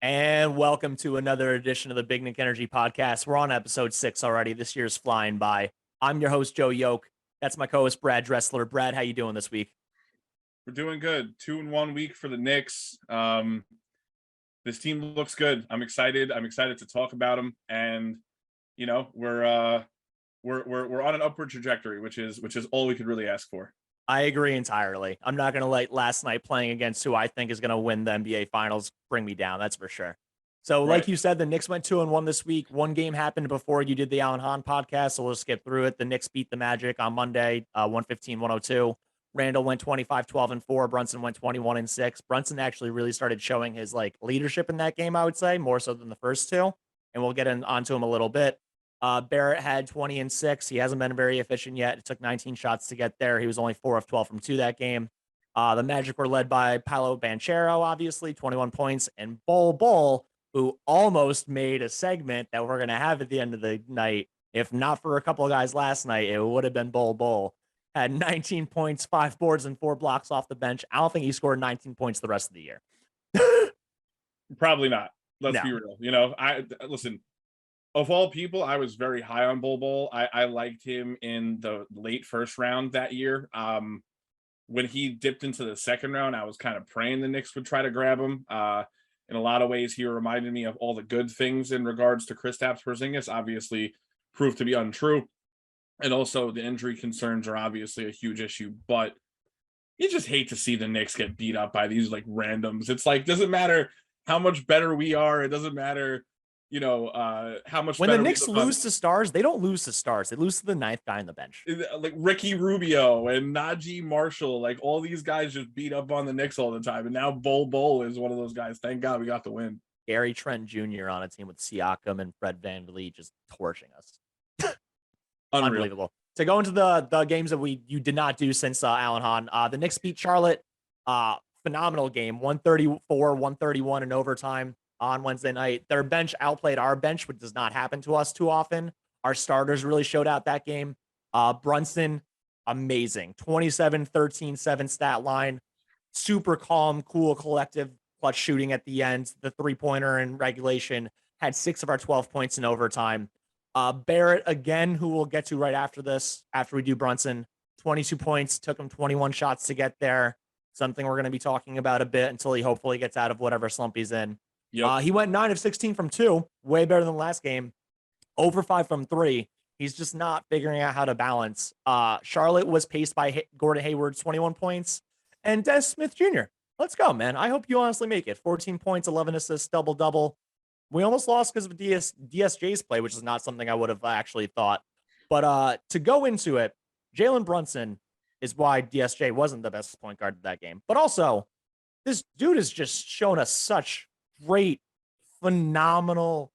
And welcome to another edition of the Big Nick Energy Podcast. We're on episode 6 already. This year's flying by. I'm your host, Joe Yoke. That's my co-host, Brad Dressler. Brad, how you doing this week? We're doing good. 2-1 week for the Knicks. This team looks good. I'm excited. I'm excited to talk about them, and we're on an upward trajectory, which is all we could really ask for. I agree entirely. I'm not going to let last night playing against who I think is going to win the NBA Finals bring me down. That's for sure. So, Right. like you said, the Knicks went 2-1 this week. One game happened before you did the Alan Hahn podcast, so we'll skip through it. The Knicks beat the Magic on Monday, 115-102. Randall went 25-12-4. Brunson went 21-6. Brunson actually really started showing his leadership in that game, I would say, more so than the first two. And we'll get onto him a little bit. Barrett had 20-6. He hasn't been very efficient yet. It took 19 shots to get there. He was only 4 of 12 from 2 that game. The Magic were led by Paolo Banchero, obviously, 21 points, and Bol, who almost made a segment that we're going to have at the end of the night. If not for a couple of guys last night, it would have been Bol. Had 19 points, 5 boards, and 4 blocks off the bench. I don't think he scored 19 points the rest of the year. Probably not. Let's be No. real. Listen, of all people, I was very high on Bol. I liked him in the late first round that year. When he dipped into the second round, I was kind of praying the Knicks would try to grab him. In a lot of ways, he reminded me of all the good things in regards to Kristaps Porzingis. Obviously, proved to be untrue. And also, the injury concerns are obviously a huge issue. But you just hate to see the Knicks get beat up by these randoms. It's doesn't matter how much better we are. It doesn't matter how much when the Knicks lose to stars, they don't lose to stars. They lose to the 9th guy on the bench. Like Ricky Rubio and Najee Marshall, all these guys just beat up on the Knicks all the time. And now Bol is one of those guys. Thank God we got the win. Gary Trent Jr. on a team with Siakam and Fred VanVleet just torching us. Unbelievable. To go into the games that you did not do since Alan Hahn, the Knicks beat Charlotte. Phenomenal game, 134-131 in overtime on Wednesday night. Their bench outplayed our bench, which does not happen to us too often. Our starters really showed out that game. Brunson, amazing. 27, 13, 7 stat line. Super calm, cool, collective, clutch shooting at the end. The three-pointer in regulation had 6 of our 12 points in overtime. Barrett, again, who we'll get to right after this, after we do Brunson, 22 points, took him 21 shots to get there. Something we're going to be talking about a bit until he hopefully gets out of whatever slump he's in. Yep. He went 9 of 16 from 2, way better than the last game. Over 5 from 3. He's just not figuring out how to balance. Charlotte was paced by Gordon Hayward's 21 points and Dennis Smith Jr. Let's go, man. I hope you honestly make it. 14 points, 11 assists, double-double. We almost lost because of DSJ's play, which is not something I would have actually thought. But to go into it, Jalen Brunson is why DSJ wasn't the best point guard of that game. But also, this dude has just shown us such great, phenomenal,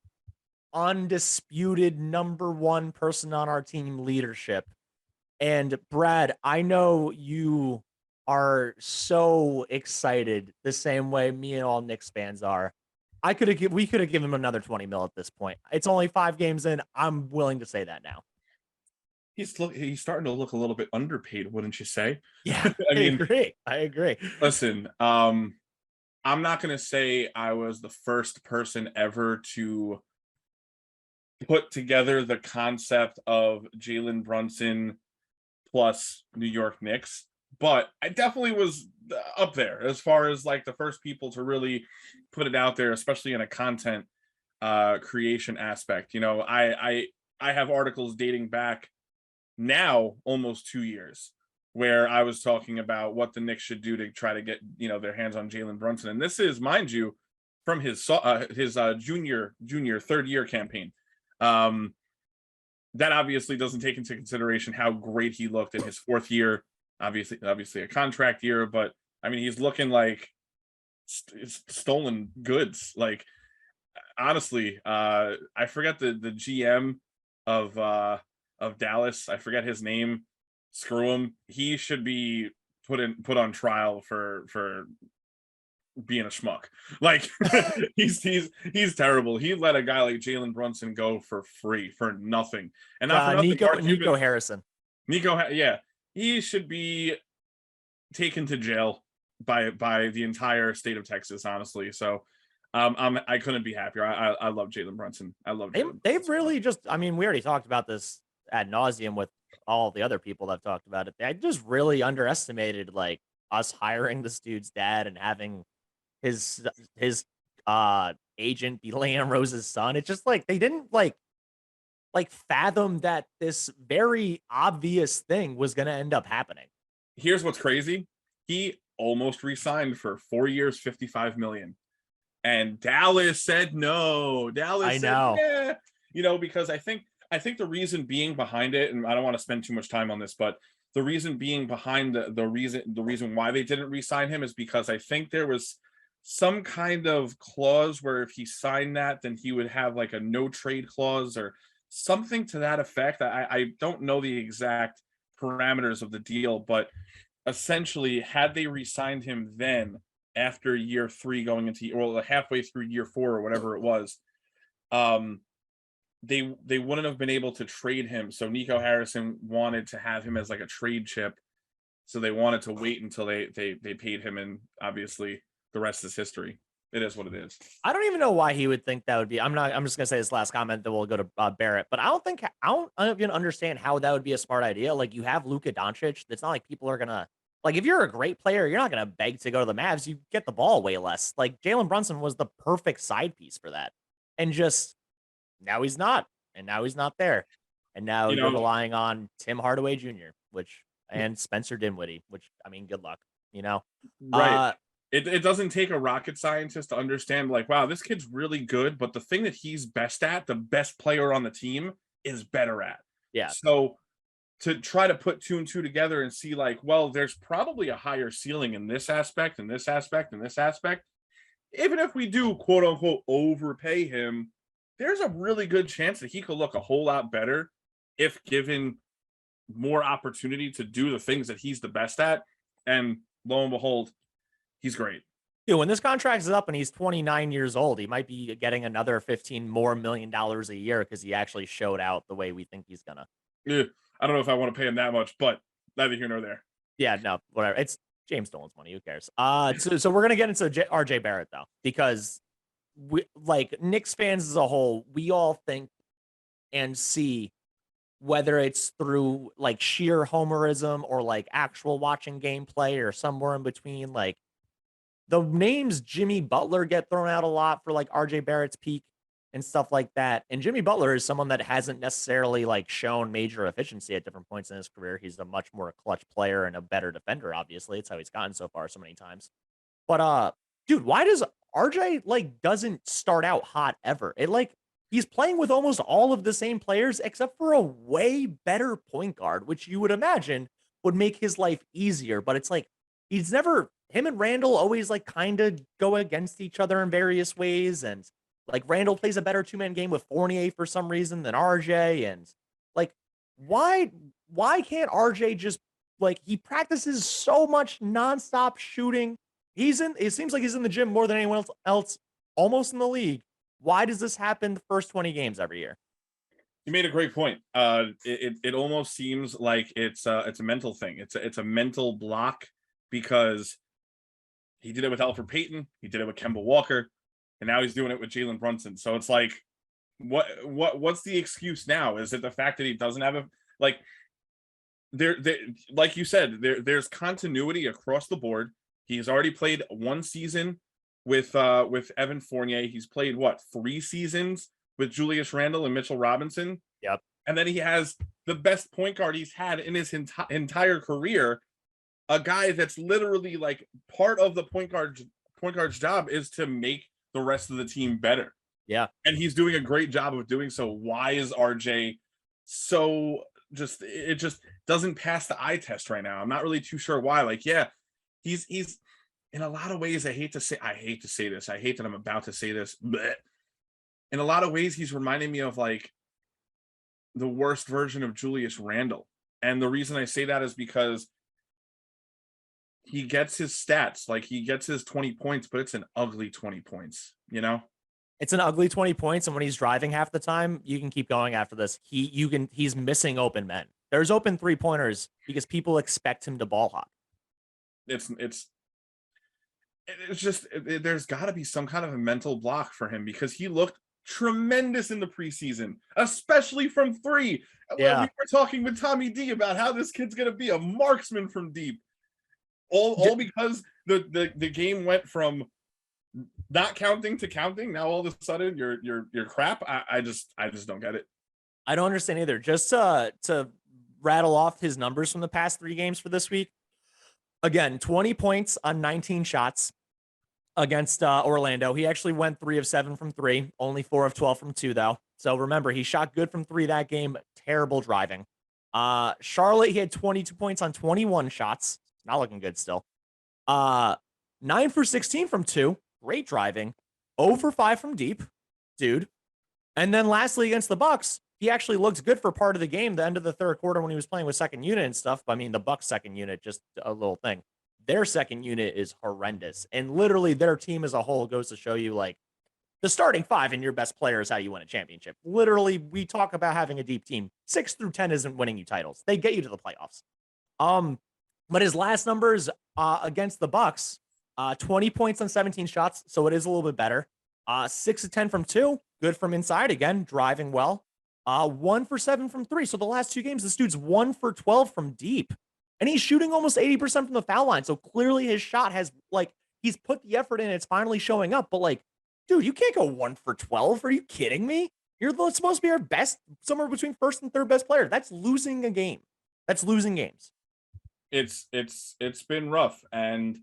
undisputed number one person on our team leadership. And Brad, I know you are so excited the same way me and all Knicks fans are. We could have given him another 20 mil at this point. It's only 5 games in. I'm willing to say that now. He's starting to look a little bit underpaid, wouldn't you say? Yeah, I agree. Listen, I'm not going to say I was the first person ever to put together the concept of Jalen Brunson plus New York Knicks, but I definitely was up there as far as the first people to really put it out there, especially in a content creation aspect. I have articles dating back now almost 2 years where I was talking about what the Knicks should do to try to get their hands on Jalen Brunson, and this is, mind you, from his junior third year campaign. That obviously doesn't take into consideration how great he looked in his 4th year. Obviously a contract year, but I mean, he's looking like stolen goods. Honestly, I forget the GM of Dallas. I forget his name. Screw him. He should be put on trial for being a schmuck. He's terrible. He let a guy like Jalen Brunson go for free, for nothing. And not for nothing. Nico Harrison. Yeah. He should be taken to jail by the entire state of Texas, honestly. So I couldn't be happier. I love Jalen Brunson. I love Jalen They've Brunson. really just, I mean, we already talked about this ad nauseum with all the other people that have talked about it. They just really underestimated like us hiring this dude's dad and having his agent be Leanne Rose's son. It's just like they didn't like fathom that this very obvious thing was going to end up happening. Here's what's crazy. He almost re-signed for 4 years, 55 million. And Dallas said no. Dallas I said, know. yeah. Because I think the reason being behind it, and I don't want to spend too much time on this, but the reason being behind the reason why they didn't re-sign him is because I think there was some kind of clause where if he signed that, then he would have like a no trade clause or something to that effect. I don't know the exact parameters of the deal, but essentially, had they re-signed him then after year 3 going into halfway through year 4 or whatever it was, they wouldn't have been able to trade him. So Nico Harrison wanted to have him as like a trade chip. So they wanted to wait until they paid him, and obviously the rest is history. It is what it is. I don't even know why he would think that would be. I'm just gonna say this last comment, then we'll go to Barrett. But I don't even understand how that would be a smart idea. Like you have Luka Doncic. It's not like people are gonna like if you're a great player, you're not gonna beg to go to the Mavs. You get the ball way less. Like Jalen Brunson was the perfect side piece for that, and just now he's not, and now he's not there, and now you're relying on Tim Hardaway Jr. and Spencer Dinwiddie. Which I mean, good luck. Right. It doesn't take a rocket scientist to understand, like, wow, this kid's really good, but the thing that he's best at, the best player on the team, is better at. Yeah. So to try to put 2 and 2 together and see, like, well, there's probably a higher ceiling in this aspect, and this aspect, and this aspect. Even if we do, quote unquote, overpay him, there's a really good chance that he could look a whole lot better if given more opportunity to do the things that he's the best at. And lo and behold, he's great. Dude, when this contract is up and he's 29 years old, he might be getting another $15 million a year because he actually showed out the way we think he's gonna. Yeah, I don't know if I want to pay him that much, but neither here nor there. Yeah, no, whatever. It's James Dolan's money. Who cares? So we're gonna get into RJ Barrett though, because we like Knicks fans as a whole, we all think and see, whether it's through like sheer homerism or like actual watching gameplay or somewhere in between, like the names Jimmy Butler get thrown out a lot for like RJ Barrett's peak and stuff like that. And Jimmy Butler is someone that hasn't necessarily like shown major efficiency at different points in his career. He's a much more clutch player and a better defender, obviously. It's how he's gotten so far so many times. But dude, why does RJ like doesn't start out hot ever? It like he's playing with almost all of the same players except for a way better point guard, which you would imagine would make his life easier. But it's like he's never, him and Randall always like kind of go against each other in various ways. And like Randall plays a better 2-man game with Fournier for some reason than RJ. And like, why can't RJ just like, he practices so much nonstop shooting. It seems like he's in the gym more than anyone else almost in the league. Why does this happen the first 20 games every year? You made a great point. It almost seems like it's a mental thing. It's a mental block because he did it with Elfrid Payton, he did it with Kemba Walker, and now he's doing it with Jalen Brunson. So it's like, what's the excuse now? Is it the fact that he doesn't have a like? There, like you said, there's continuity across the board. He's already played 1 season with Evan Fournier. He's played 3 seasons with Julius Randle and Mitchell Robinson. Yep. And then he has the best point guard he's had in his entire career, a guy that's literally like part of the point guard's job is to make the rest of the team better. Yeah. And he's doing a great job of doing so. Why is RJ so it just doesn't pass the eye test right now? I'm not really too sure why. Like, yeah, he's in a lot of ways, I hate to say this. I hate that I'm about to say this. Bleh. In a lot of ways, he's reminding me of like the worst version of Julius Randle. And the reason I say that is because he gets his stats, like he gets his 20 points, but it's an ugly 20 points, you know? It's an ugly 20 points. And when he's driving half the time, you can keep going after this. He's missing open men. There's open 3-pointers because people expect him to ball hop. It's it's just there's got to be some kind of a mental block for him because he looked tremendous in the preseason, especially from three. Well, we Yeah. were talking with Tommy D about how this kid's gonna be a marksman from deep. All because the game went from not counting to counting. Now all of a sudden you're crap. I just don't get it. I don't understand either. Just to rattle off his numbers from the past 3 games for this week. Again, 20 points on 19 shots against Orlando. He actually went 3 of 7 from 3, only 4 of 12 from 2 though. So remember, he shot good from 3 that game. Terrible driving. Charlotte, he had 22 points on 21 shots. Not looking good still. 9 for 16 from 2. Great driving. 0 for 5 from deep, dude. And then lastly, against the Bucks, he actually looked good for part of the game, the end of the third quarter when he was playing with second unit and stuff. I mean, the Bucks second unit, just a little thing. Their second unit is horrendous. And literally their team as a whole goes to show you like the starting 5 and your best player is how you win a championship. Literally, we talk about having a deep team. 6 through 10 isn't winning you titles. They get you to the playoffs. But his last numbers against the Bucks, 20 points on 17 shots, so it is a little bit better. 6 of 10 from 2, good from inside again, driving well. 1 for 7 from 3. So the last 2 games, this dude's 1 for 12 from deep. And he's shooting almost 80% from the foul line. So clearly his shot has, like, he's put the effort in. It's finally showing up. But, like, dude, you can't go 1 for 12. Are you kidding me? You're supposed to be our best, somewhere between first and third best player. That's losing a game. That's losing games. It's been rough. And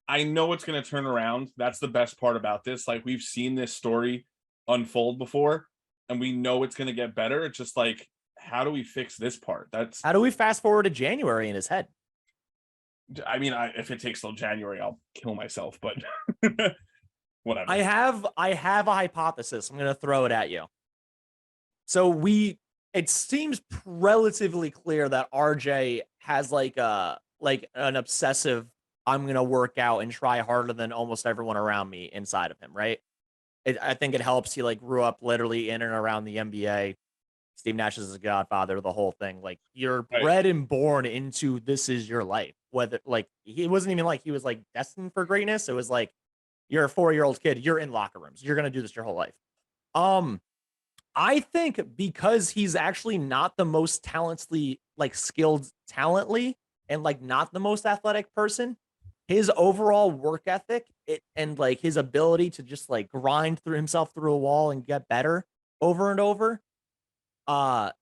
I know it's going to turn around. That's the best part about this. Like, we've seen this story unfold before, and we know it's going to get better. It's just like, how do we fix this part? How do we fast forward to January in his head? I mean, if it takes till January, I'll kill myself, but whatever. I have a hypothesis. I'm going to throw it at you. So it seems relatively clear that RJ has like an obsessive, I'm going to work out and try harder than almost everyone around me inside of him, right? I think it helps. He like grew up literally in and around the NBA. Steve Nash is his godfather, the whole thing. Like, you're bred and born into this is your life. Whether like he wasn't even like he was like destined for greatness. It was like, you're a 4-year-old kid, you're in locker rooms. You're gonna do this your whole life. I think because he's actually not the most skilled talently and like not the most athletic person, his overall work ethic and like his ability to just like grind through himself through a wall and get better over and over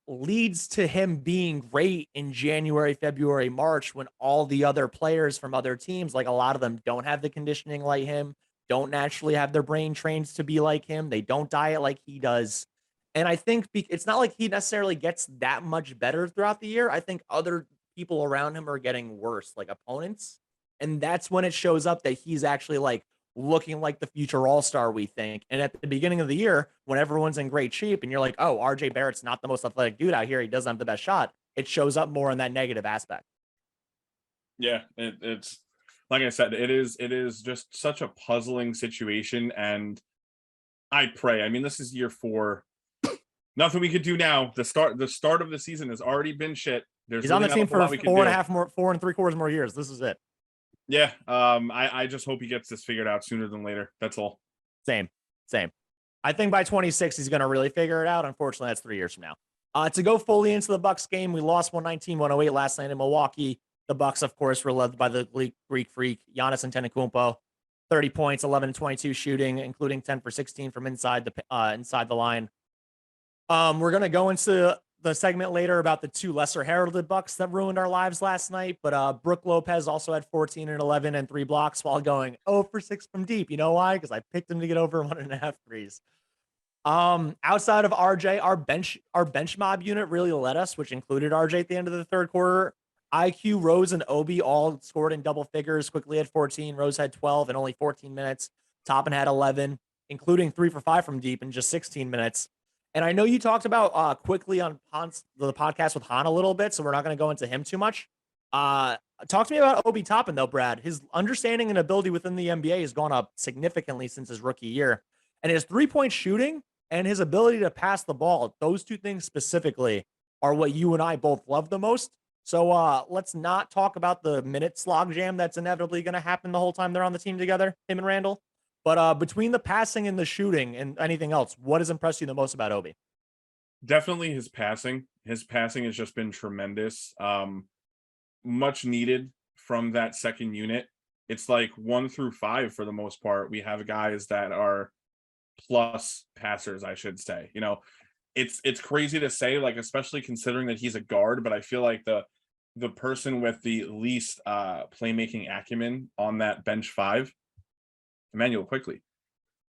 leads to him being great in January, February, March, when all the other players from other teams, like a lot of them don't have the conditioning like him, don't naturally have their brain trained to be like him. They don't diet like he does. And I think it's not like he necessarily gets that much better throughout the year. I think other people around him are getting worse, like opponents. And that's when it shows up that he's actually like looking like the future all-star, we think. And at the beginning of the year, when everyone's in great shape and you're like, oh, RJ Barrett's not the most athletic dude out here, he doesn't have the best shot, it shows up more in that negative aspect. Yeah, it's like I said, it is just such a puzzling situation. And I pray, I mean, this is year 4. Nothing we could do now. The start of the season has already been shit. He's on the team for 4 and 3/4 more years. This is it. Yeah. I just hope he gets this figured out sooner than later. That's all. Same. I think by 26, he's going to really figure it out. Unfortunately, that's 3 years from now. To go fully into the Bucks game, we lost 119-108 last night in Milwaukee. The Bucks, of course, were led by the Greek freak, Giannis Antetokounmpo. 30 points, 11-22 shooting, including 10 for 16 from inside the line. We're going to go into the segment later about the 2 lesser heralded Bucks that ruined our lives last night. But Brook Lopez also had 14 and 11 and 3 blocks while going 0 for 6 from deep. You know why? Because I picked him to get over 1.5 threes. Outside of RJ, our bench mob unit really led us, which included RJ at the end of the third quarter. IQ, Rose, and Obi all scored in double figures. Quickly had 14. Rose had 12 in only 14 minutes. Toppin had 11, including 3 for 5 from deep in just 16 minutes. And I know you talked about quickly on the podcast with Han a little bit, so we're not going to go into him too much. Talk to me about Obi Toppin, though, Brad. His understanding and ability within the NBA has gone up significantly since his rookie year. And his 3-point shooting and his ability to pass the ball, those 2 things specifically are what you and I both love the most. So let's not talk about the minute logjam that's inevitably going to happen the whole time they're on the team together, him and Randall. But between the passing and the shooting and anything else, what has impressed you the most about Obi? Definitely his passing. His passing has just been tremendous. Much needed from that second unit. It's like 1 through 5 for the most part. We have guys that are plus passers, I should say. It's crazy to say, like, especially considering that he's a guard, but I feel like the person with the least playmaking acumen on that bench 5, Emmanuel Quickly.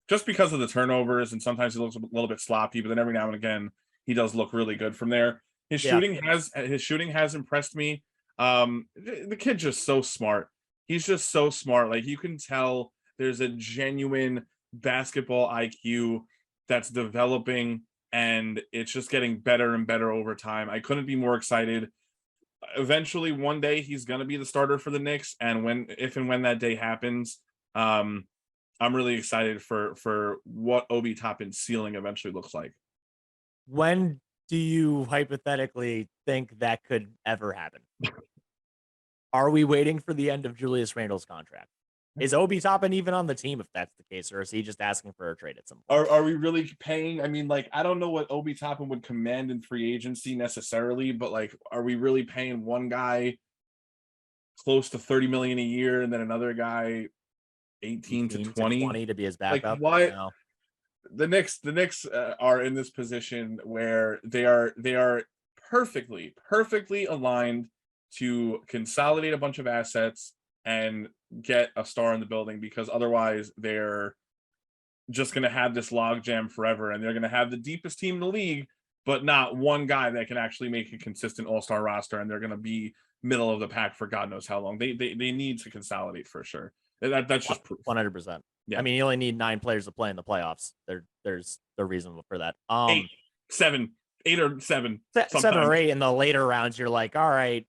Just because of the turnovers, and sometimes he looks a little bit sloppy, but then every now and again he does look really good from there. His Yeah. shooting has impressed me. The kid's just so smart. He's just so smart. Like, you can tell there's a genuine basketball IQ that's developing, and it's just getting better and better over time. I couldn't be more excited. Eventually, one day he's going to be the starter for the Knicks, and if and when that day happens, I'm really excited for what Obi Toppin's ceiling eventually looks like. When do you hypothetically think that could ever happen? Are we waiting for the end of Julius Randle's contract? Is Obi Toppin even on the team if that's the case, or is he just asking for a trade at some point? Are we really paying? I mean, like, I don't know what Obi Toppin would command in free agency necessarily, but like, are we really paying one guy close to 30 million a year and then another guy 18 to 20 to be his like, backup? why? No. The Knicks are in this position where they are perfectly aligned to consolidate a bunch of assets and get a star in the building, because otherwise they're just going to have this logjam forever, and they're going to have the deepest team in the league, but not one guy that can actually make a consistent all-star roster, and they're going to be middle of the pack for God knows how long. They need to consolidate for sure. That's just proof. 100%. Yeah. I mean, you only need 9 players to play in the playoffs. There's the reason for that. 8 or 7, 7 or 8 in the later rounds. You're like, all right,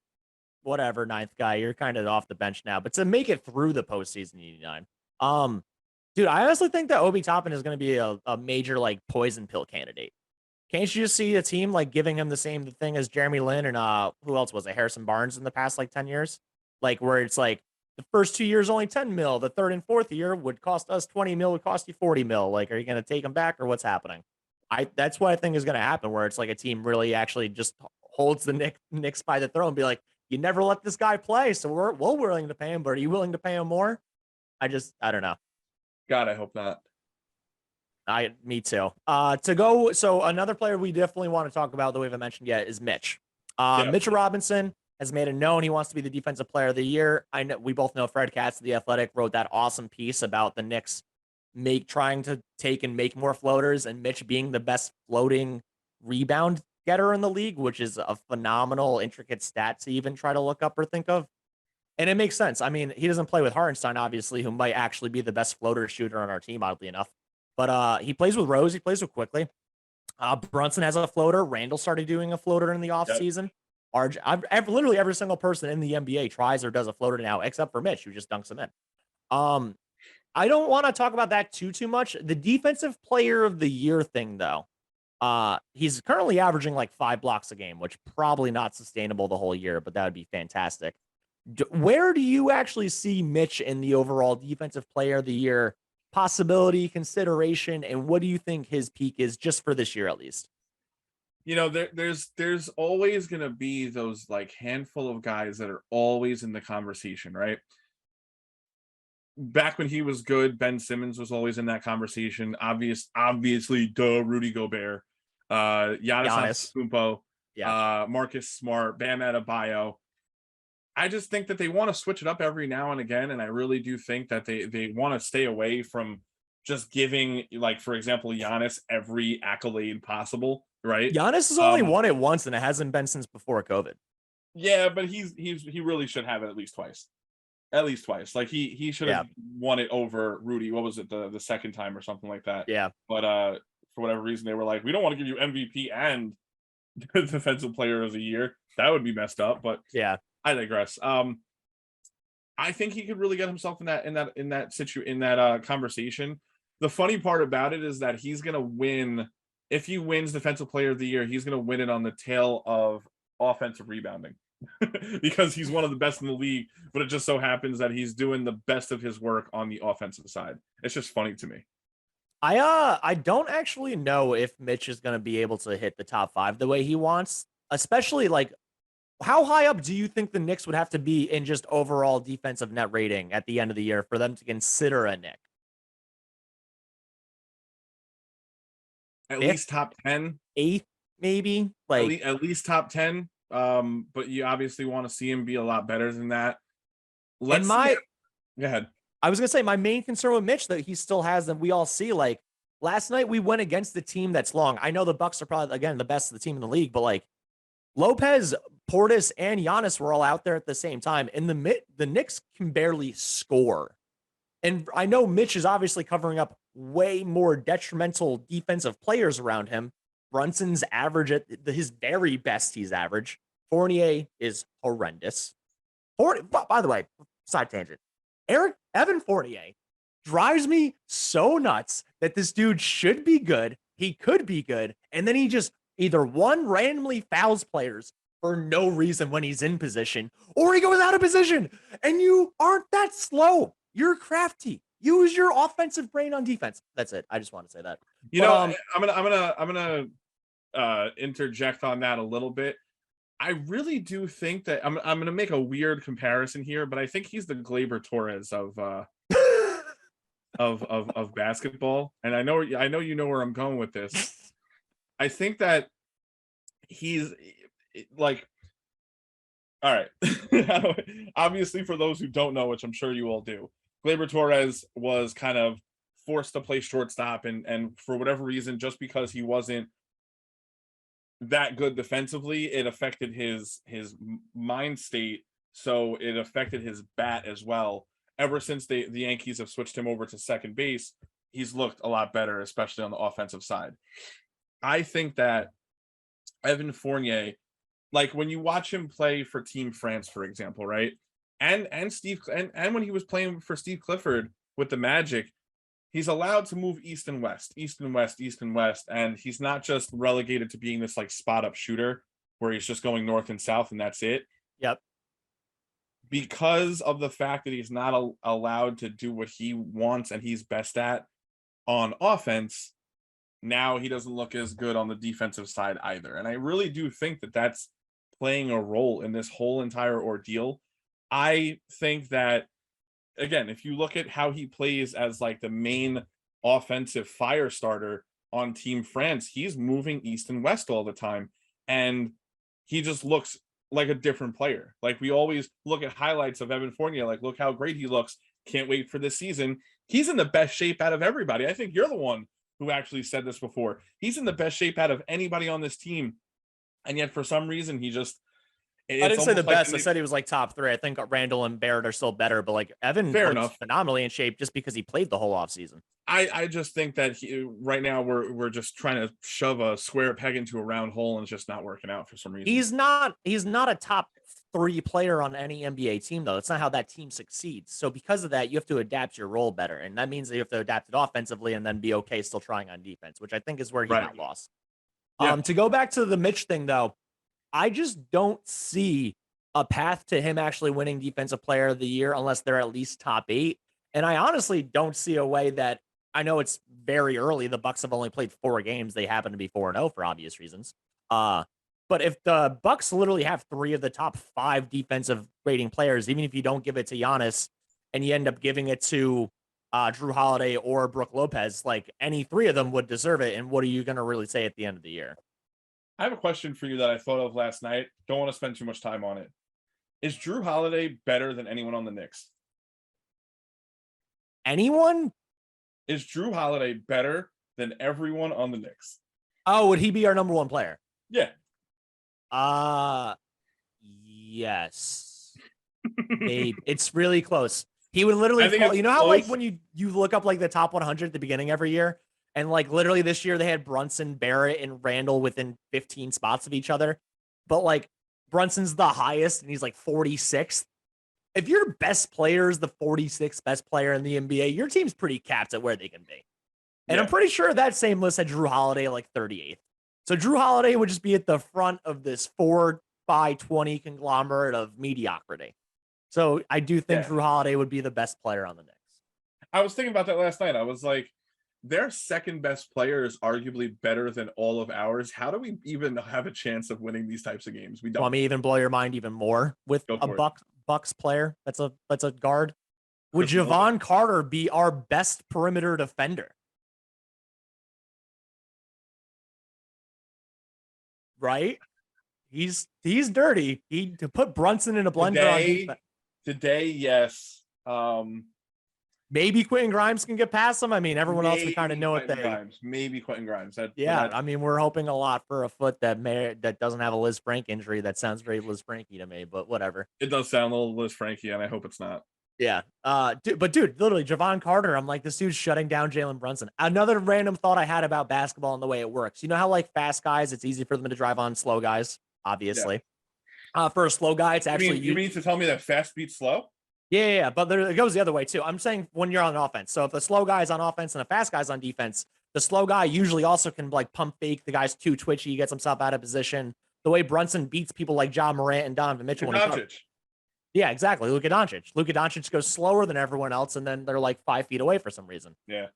whatever, 9th guy. You're kind of off the bench now. But to make it through the postseason, you need 9. Dude, I honestly think that Obi Toppin is going to be a major like poison pill candidate. Can't you just see a team like giving him the same thing as Jeremy Lin and who else was it? Harrison Barnes in the past like 10 years? Like, where it's like the first 2 years only 10 mil, the third and fourth year would cost us 20 mil, would cost you 40 mil. Like, are you going to take him back, or what's happening? That's what I think is going to happen, where it's like a team really actually just holds the Knicks by the throat and be like, you never let this guy play, so we're willing to pay him, but are you willing to pay him more? I don't know. God, I hope not. Me too. So another player we definitely want to talk about that we haven't mentioned yet is Mitch. Mitchell Robinson has made it known he wants to be the defensive player of the year. I know we both know Fred Katz of The Athletic wrote that awesome piece about the Knicks trying to take and make more floaters, and Mitch being the best floating rebound getter in the league, which is a phenomenal, intricate stat to even try to look up or think of. And it makes sense. I mean, he doesn't play with Hartenstein, obviously, who might actually be the best floater shooter on our team, oddly enough. But he plays with Rose. He plays with Quickly. Brunson has a floater. Randall started doing a floater in the offseason. Literally every single person in the NBA tries or does a floater now, except for Mitch, who just dunks them in. I don't want to talk about that too much. The defensive player of the year thing, though, he's currently averaging like 5 blocks a game, which probably not sustainable the whole year, but that would be fantastic. Where do you actually see Mitch in the overall defensive player of the year possibility, consideration, and what do you think his peak is just for this year at least? There's always going to be those like handful of guys that are always in the conversation, right? Back when he was good, Ben Simmons was always in that conversation. Obviously, Rudy Gobert, Giannis Antetokounmpo, Marcus Smart, Bam Adebayo. I just think that they want to switch it up every now and again, and I really do think that they want to stay away from just giving, like, for example, Giannis every accolade possible, right? Giannis has only won it once, and it hasn't been since before COVID. Yeah, but he really should have it at least twice. At least twice. Like, he should have won it over Rudy. What was it, the second time or something like that? Yeah. But for whatever reason, they were like, we don't want to give you MVP and defensive player of the year. That would be messed up. But yeah, I digress. I think he could really get himself in that conversation. The funny part about it is that he's gonna win. If he wins defensive player of the year, he's gonna win it on the tail of offensive rebounding. because he's one of the best in the league, but it just so happens that he's doing the best of his work on the offensive side. It's just funny to me. I don't actually know if Mitch is going to be able to hit the top 5 the way he wants, especially like how high up do you think the Knicks would have to be in just overall defensive net rating at the end of the year for them to consider a Knick? At least top 10, 8th, maybe. Like at least top 10. But you obviously want to see him be a lot better than that. Go ahead. I was gonna say my main concern with Mitch that he still has, and we all see, like last night we went against the team that's long. I know the Bucks are probably again the best of the team in the league, but like Lopez, Portis, and Giannis were all out there at the same time, and the Knicks can barely score. And I know Mitch is obviously covering up way more detrimental defensive players around him. Brunson's average at his very best, he's average. Fournier is horrendous. By the way, side tangent. Evan Fournier drives me so nuts that this dude should be good. He could be good. And then he just either one randomly fouls players for no reason when he's in position, or he goes out of position. And you aren't that slow. You're crafty. Use your offensive brain on defense. That's it. I just want to say that. I'm gonna interject on that a little bit. I really do think that I'm gonna make a weird comparison here, but I think he's the Glaber Torres of basketball. And I know you know where I'm going with this. I think that he's like, all right. Obviously, for those who don't know, which I'm sure you all do, Glaber Torres was kind of forced to play shortstop, and for whatever reason, just because he wasn't that good defensively, it affected his mind state, so it affected his bat as well. Ever since the Yankees have switched him over to second base, he's looked a lot better, especially on the offensive side. I think that Evan Fournier, like when you watch him play for Team France, for example, right? And when he was playing for Steve Clifford with the Magic, he's allowed to move east and west, and he's not just relegated to being this like spot up shooter where he's just going north and south and that's it. Yep. Because of the fact that he's not allowed to do what he wants and he's best at on offense, now he doesn't look as good on the defensive side either. And I really do think that that's playing a role in this whole entire ordeal. I think that, again, if you look at how he plays as like the main offensive fire starter on Team France, he's moving east and west all the time. And he just looks like a different player. Like we always look at highlights of Evan Fournier, like, look how great he looks. Can't wait for this season. He's in the best shape out of everybody. I think you're the one who actually said this before. He's in the best shape out of anybody on this team. And yet for some reason, he just, I didn't say the best. I said he was like top 3. I think Randall and Barrett are still better, but like Evan looks phenomenally in shape just because he played the whole offseason. I just think that right now we're just trying to shove a square peg into a round hole and it's just not working out for some reason. He's not a top 3 player on any NBA team, though. That's not how that team succeeds. So because of that, you have to adapt your role better. And that means that you have to adapt it offensively and then be okay still trying on defense, which I think is where he got lost. Yeah. To go back to the Mitch thing, though, I just don't see a path to him actually winning Defensive Player of the Year unless they're at least top 8. And I honestly don't see a way that, I know it's very early. The Bucks have only played 4 games. They happen to be 4-0 for obvious reasons. But if the Bucks literally have 3 of the top 5 defensive rating players, even if you don't give it to Giannis and you end up giving it to Drew Holiday or Brook Lopez, like any 3 of them would deserve it. And what are you going to really say at the end of the year? I have a question for you that I thought of last night. Don't want to spend too much time on it. Is Drew Holiday better than anyone on the Knicks? Anyone? Is Drew Holiday better than everyone on the Knicks? Oh, would he be our number 1 player? Yeah. Yes. Babe, it's really close. He would literally fall, you know how like when you look up like the top 100 at the beginning every year, and like literally this year they had Brunson, Barrett, and Randall within 15 spots of each other, but like Brunson's the highest and he's like 46th. If your best player is the 46th best player in the NBA, your team's pretty capped at where they can be. And I'm pretty sure that same list had Drew Holiday like 38th. So Drew Holiday would just be at the front of this 4 25-20 conglomerate of mediocrity. So I do think Drew Holiday would be the best player on the Knicks. I was thinking about that last night. I was like, their second best player is arguably better than all of ours. How do we even have a chance of winning these types of games? We don't. Want me to even blow your mind even more with a Bucks player that's a guard? Would Javon Carter be our best perimeter defender? Right? He's dirty. To put Brunson in a blender on defense. Today, yes. Maybe Quentin Grimes can get past him. I mean, everyone else we kind of know what maybe Quentin Grimes. I mean, we're hoping a lot for a foot that doesn't have a Liz Frank injury. That sounds very Liz Frankie to me, but whatever. It does sound a little Liz Frankie, and I hope it's not. Yeah. Dude, literally, Javon Carter, I'm like, this dude's shutting down Jalen Brunson. Another random thought I had about basketball and the way it works. You know how like fast guys, it's easy for them to drive on slow guys, obviously. Yeah. For a slow guy, it's actually you mean to tell me that fast beats slow? Yeah, but it goes the other way too. I'm saying when you're on offense. So if the slow guy's on offense and a fast guy's on defense, the slow guy usually also can like pump fake. The guy's too twitchy, he gets himself out of position. The way Brunson beats people like Ja Morant and Donovan Mitchell. Yeah, exactly. Luka Doncic goes slower than everyone else, and then they're like 5 feet away for some reason. Yeah.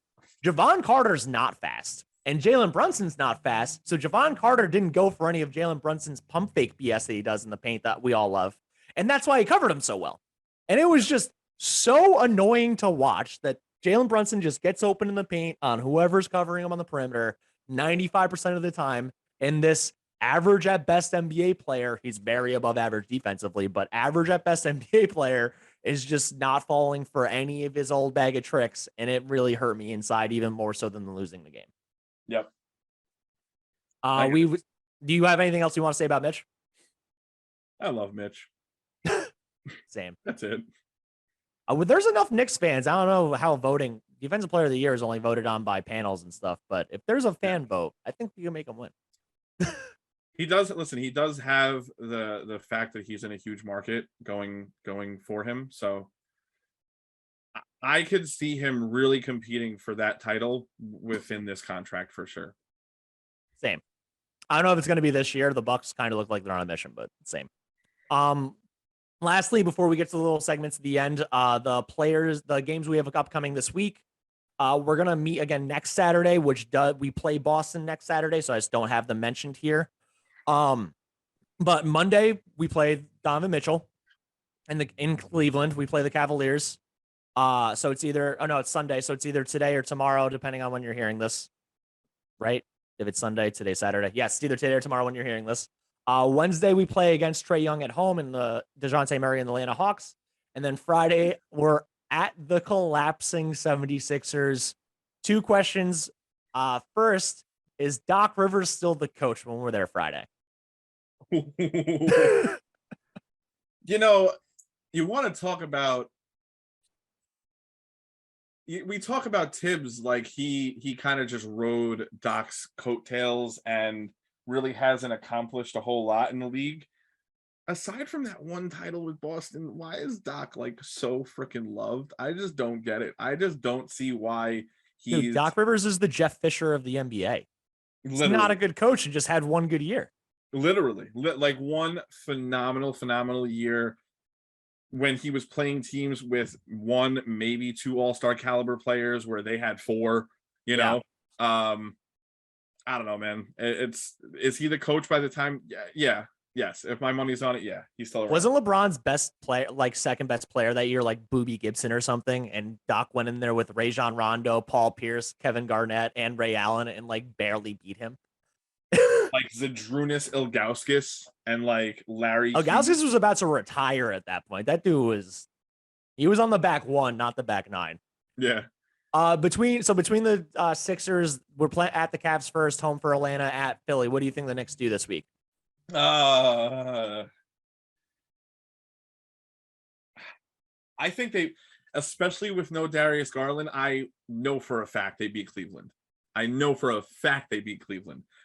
Javon Carter's not fast, and Jalen Brunson's not fast. So Javon Carter didn't go for any of Jalen Brunson's pump fake BS that he does in the paint that we all love. And that's why he covered him so well. And it was just so annoying to watch that Jalen Brunson just gets open in the paint on whoever's covering him on the perimeter 95% of the time. And this average at best NBA player, he's very above average defensively, but average at best NBA player is just not falling for any of his old bag of tricks. And it really hurt me inside even more so than losing the game. Yep. Do you have anything else you want to say about Mitch? I love Mitch. Same. That's it. There's enough Knicks fans. I don't know how voting defensive player of the year is only voted on by panels and stuff, but if there's a fan vote, I think we can make him win. He does have the fact that he's in a huge market going for him. So I could see him really competing for that title within this contract for sure. Same. I don't know if it's going to be this year. The Bucks kind of look like they're on a mission, but same. Lastly, before we get to the little segments at the end, the games we have upcoming this week, we're going to meet again next Saturday, we play Boston next Saturday. So I just don't have them mentioned here. But Monday we play Donovan Mitchell in Cleveland. We play the Cavaliers. So it's it's Sunday. So it's either today or tomorrow, depending on when you're hearing this, right? If it's Sunday, today, Saturday. Yes, it's either today or tomorrow when you're hearing this. Wednesday, we play against Trae Young at home in the DeJounte Murray and the Atlanta Hawks. And then Friday, we're at the collapsing 76ers. 2 questions. First, is Doc Rivers still the coach when we're there Friday? You want to talk about we talk about Tibbs like he kind of just rode Doc's coattails and really hasn't accomplished a whole lot in the league. Aside from that one title with Boston, why is Doc like so freaking loved? I just don't get it. I just don't see why Doc Rivers is the Jeff Fisher of the NBA. He's not a good coach and just had one good year. Literally, like one phenomenal year when he was playing teams with 1, maybe 2 all-star caliber players where they had 4, I don't know, man. Is he the coach by the time? Yeah. Yes. If my money's on it, yeah, he's still around. Wasn't LeBron's best player, like second best player that year, like Boobie Gibson or something? And Doc went in there with Rajon Rondo, Paul Pierce, Kevin Garnett, and Ray Allen and like barely beat him. Like Zydrunas Ilgauskas and like Larry. Ilgauskas was about to retire at that point. That dude was on the back 1, not the back 9. Yeah. Between the Sixers, we're playing at the Cavs first, home for Atlanta, at Philly. What do you think the Knicks do this week? I think they, especially with no Darius Garland, I know for a fact they beat Cleveland.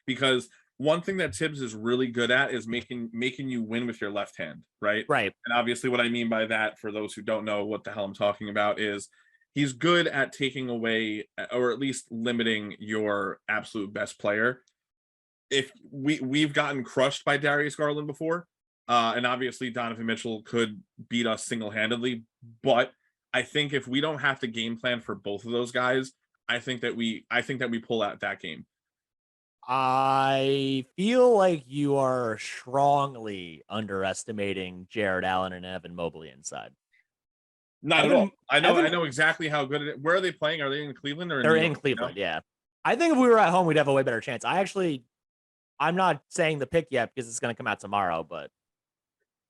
Because one thing that Tibbs is really good at is making you win with your left hand, right? Right. And obviously what I mean by that, for those who don't know what the hell I'm talking about, is he's good at taking away or at least limiting your absolute best player. If we've gotten crushed by Darius Garland before, And obviously Donovan Mitchell could beat us single-handedly, but I think if we don't have to game plan for both of those guys, I think that we pull out that game. I feel like you are strongly underestimating Jared Allen and Evan Mobley inside. Not at all. I know exactly how good it is. Where are they playing? Are they in Cleveland or they're in New in York, Cleveland? Yeah. I think if we were at home, we'd have a way better chance. I'm not saying the pick yet because it's going to come out tomorrow, but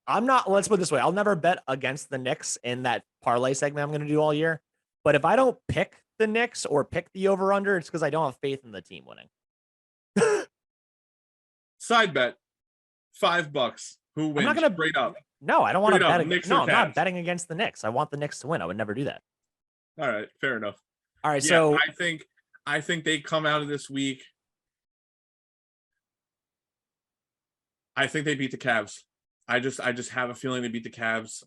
let's put it this way. I'll never bet against the Knicks in that parlay segment I'm going to do all year. But if I don't pick the Knicks or pick the over under, it's because I don't have faith in the team winning. Side bet, $5. Who wins? I'm not gonna straight up. No, I don't want to bet. No, I'm Cavs? not betting against the Knicks. I want the Knicks to win. I would never do that. All right, fair enough. All right, so I think they come out of this week. I think they beat the Cavs. I just have a feeling they beat the Cavs.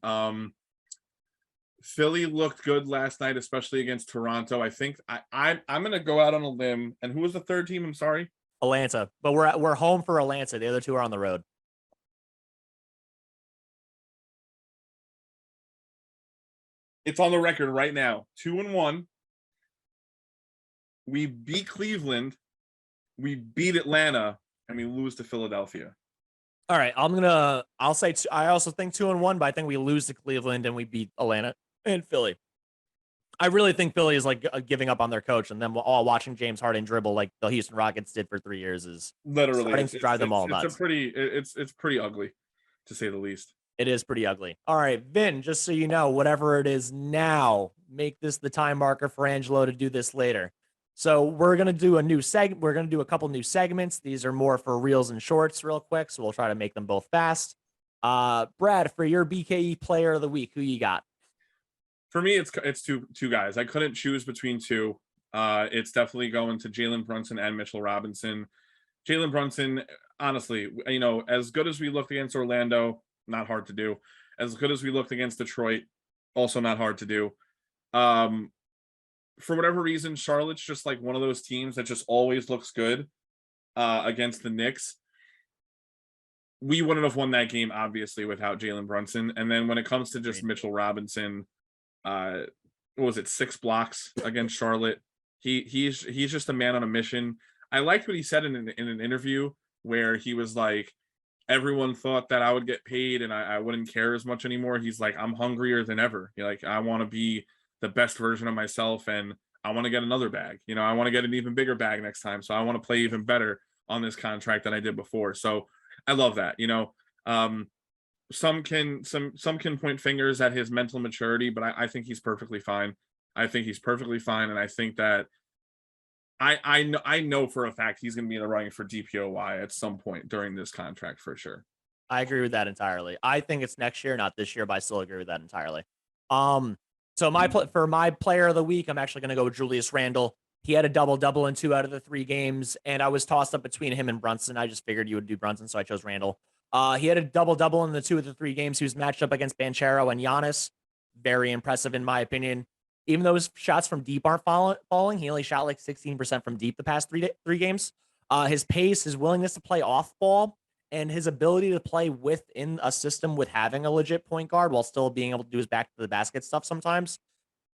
Philly looked good last night, especially against Toronto. I think I'm gonna go out on a limb. And who was the third team? I'm sorry. Atlanta, but we're home for Atlanta. The other two are on the road. It's on the record right now. 2-1. We beat Cleveland, we beat Atlanta, and we lose to Philadelphia. All right, I'll say I also think 2-1, but I think we lose to Cleveland and we beat Atlanta and Philly. I really think Philly is like giving up on their coach, and then all watching James Harden dribble like the Houston Rockets did for 3 years is literally starting to drive them all nuts. It's pretty ugly, to say the least. It is pretty ugly. All right, Vin, just so you know, whatever it is now, make this the time marker for Angelo to do this later. So we're going to do a new segment. We're going to do a couple new segments. These are more for reels and shorts real quick, so we'll try to make them both fast. Brad, for your BKE player of the week, who you got? For me, it's two guys. I couldn't choose between two. It's definitely going to Jalen Brunson and Mitchell Robinson. Jalen Brunson, honestly, as good as we looked against Orlando, not hard to do. As good as we looked against Detroit, also not hard to do. For whatever reason, Charlotte's just like one of those teams that just always looks good against the Knicks. We wouldn't have won that game, obviously, without Jalen Brunson. And then when it comes to just Mitchell Robinson, what was it, 6 blocks against Charlotte? He's just a man on a mission. I liked what he said in an interview where he was like, everyone thought that I would get paid and I wouldn't care as much anymore. He's like, I'm hungrier than ever. Like, I want to be the best version of myself and I want to get another bag. I want to get an even bigger bag next time. So I want to play even better on this contract than I did before. So I love that. Some can point fingers at his mental maturity, but I think he's perfectly fine. I think he's perfectly fine. And I think that I know for a fact he's going to be in the running for DPOY at some point during this contract for sure. I agree with that entirely. I think it's next year, not this year, but I still agree with that entirely. So for my player of the week, I'm actually going to go with Julius Randle. He had a double-double in 2 out of the 3 games, and I was tossed up between him and Brunson. I just figured you would do Brunson, so I chose Randle. He had a double-double in the 2 of the 3 games. He was matched up against Banchero and Giannis. Very impressive, in my opinion. Even though his shots from deep aren't falling, he only shot like 16% from deep the past 3 games. His pace, his willingness to play off ball, and his ability to play within a system with having a legit point guard while still being able to do his back to the basket stuff sometimes,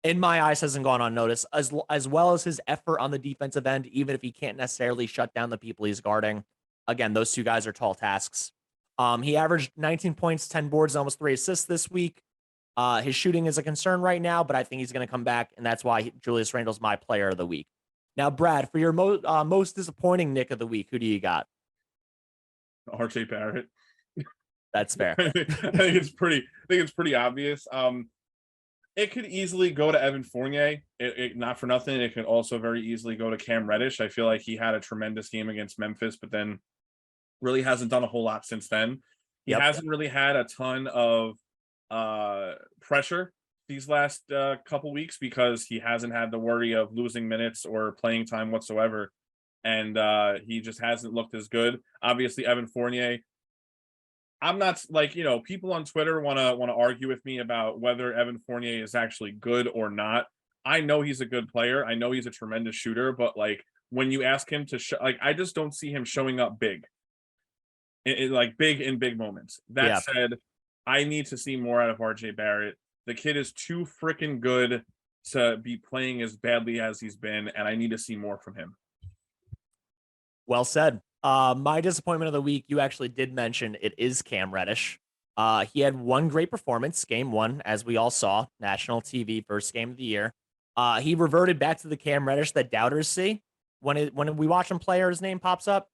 in my eyes, hasn't gone unnoticed, as well as his effort on the defensive end, even if he can't necessarily shut down the people he's guarding. Again, those 2 guys are tall tasks. He averaged 19 points, 10 boards, and almost 3 assists this week. His shooting is a concern right now, but I think he's going to come back, and that's why Julius Randle's my player of the week. Now, Brad, for your most disappointing Knick of the week, who do you got? RJ Barrett. That's fair. I think it's pretty obvious. It could easily go to Evan Fournier. Not for nothing, it could also very easily go to Cam Reddish. I feel like he had a tremendous game against Memphis, but then really hasn't done a whole lot since then. He hasn't really had a ton of pressure these last couple weeks because he hasn't had the worry of losing minutes or playing time whatsoever. And he just hasn't looked as good. Obviously, Evan Fournier, I'm not like, people on Twitter want to argue with me about whether Evan Fournier is actually good or not. I know he's a good player. I know he's a tremendous shooter, but like when you ask him to I just don't see him showing up big. like big moments. That said, I need to see more out of RJ Barrett. The kid is too freaking good to be playing as badly as he's been, and I need to see more from him. Well said. My disappointment of the week, you actually did mention, it is Cam Reddish. He had one great performance, game one, as we all saw, national TV, first game of the year. He reverted back to the Cam Reddish that doubters see. When we watch him play or his name pops up,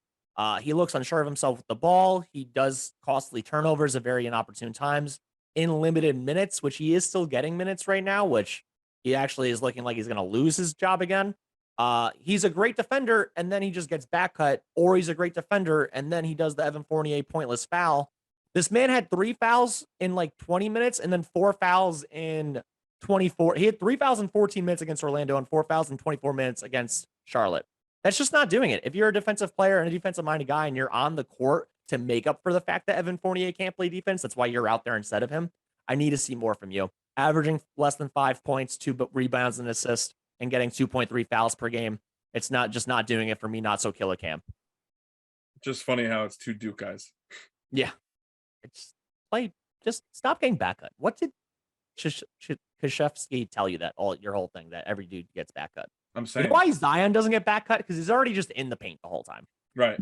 he looks unsure of himself with the ball. He does costly turnovers at very inopportune times in limited minutes, which he is still getting minutes right now, which he actually is looking like he's going to lose his job again. He's a great defender, and then he just gets back cut, or he's a great defender, and then he does the Evan Fournier pointless foul. This man had 3 fouls in like 20 minutes and then 4 fouls in 24. He had 3 fouls in 14 minutes against Orlando and 4 fouls in 24 minutes against Charlotte. That's just not doing it. If you're a defensive player and a defensive-minded guy and you're on the court to make up for the fact that Evan Fournier can't play defense, that's why you're out there instead of him. I need to see more from you. Averaging less than 5 points, 2 rebounds and assists, and getting 2.3 fouls per game. It's not doing it for me. Not so killer Cam. Just funny how it's 2 Duke guys. Yeah. It's like, just stop getting back cut. What did Krzyzewski tell you that your whole thing that every dude gets back cut? I'm saying, you know why Zion doesn't get back cut? Because he's already just in the paint the whole time. Right.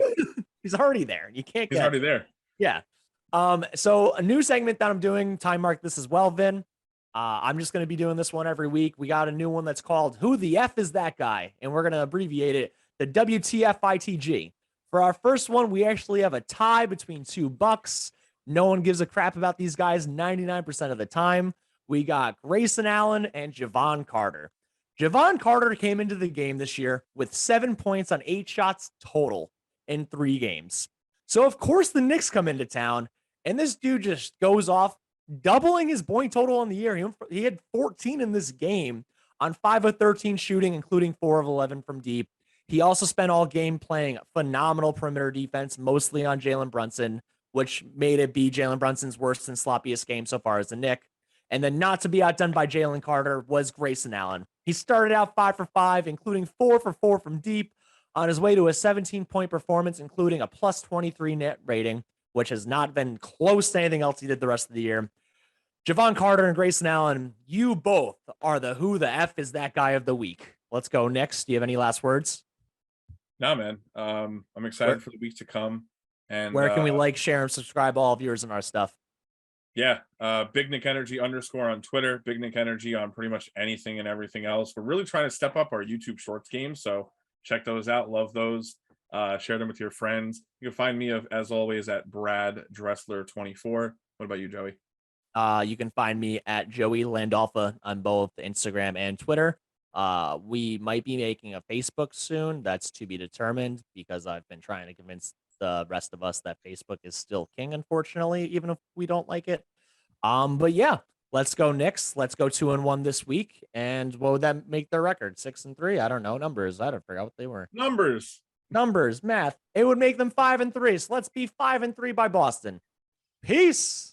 He's already there. You can't He's already there. Yeah. So a new segment that I'm doing, time mark this as well, Vin. I'm just going to be doing this one every week. We got a new one that's called Who the F is That Guy? And we're going to abbreviate it the WTFITG. For our first one, we actually have a tie between 2 bucks. No one gives a crap about these guys 99% of the time. We got Grayson Allen and Javon Carter. Javon Carter came into the game this year with 7 points on 8 shots total in 3 games. So, of course, the Knicks come into town, and this dude just goes off, doubling his point total on the year. He had 14 in this game on 5 of 13 shooting, including 4 of 11 from deep. He also spent all game playing phenomenal perimeter defense, mostly on Jalen Brunson, which made it be Jalen Brunson's worst and sloppiest game so far as a Knick. And then not to be outdone by Jalen Carter was Grayson Allen. He started out 5 for 5, including 4 for 4 from deep, on his way to a 17-point performance, including a plus 23 net rating, which has not been close to anything else he did the rest of the year. Javon Carter and Grayson Allen, you both are the Who the F is That Guy of the week. Let's go next. Do you have any last words? No, man. I'm excited for the week to come. And where can we like, share, and subscribe all viewers in our stuff? Yeah, Big Knick Energy _ on Twitter, Big Knick Energy on pretty much anything and everything else. We're really trying to step up our YouTube Shorts game, so check those out. Love those. Share them with your friends. You can find me, as always, at Brad Dressler 24. What about you, Joey? You can find me at Joey Landolfa on both Instagram and Twitter. We might be making a Facebook soon. That's to be determined, because I've been trying to convince the rest of us that Facebook is still king, unfortunately, even if we don't like it. But yeah, let's go Knicks. Let's go 2-1 this week. And what would that make their record? 6-3? I don't know. Numbers. I don't forget what they were. Numbers, math. It would make them 5-3. So let's be 5-3 by Boston. Peace.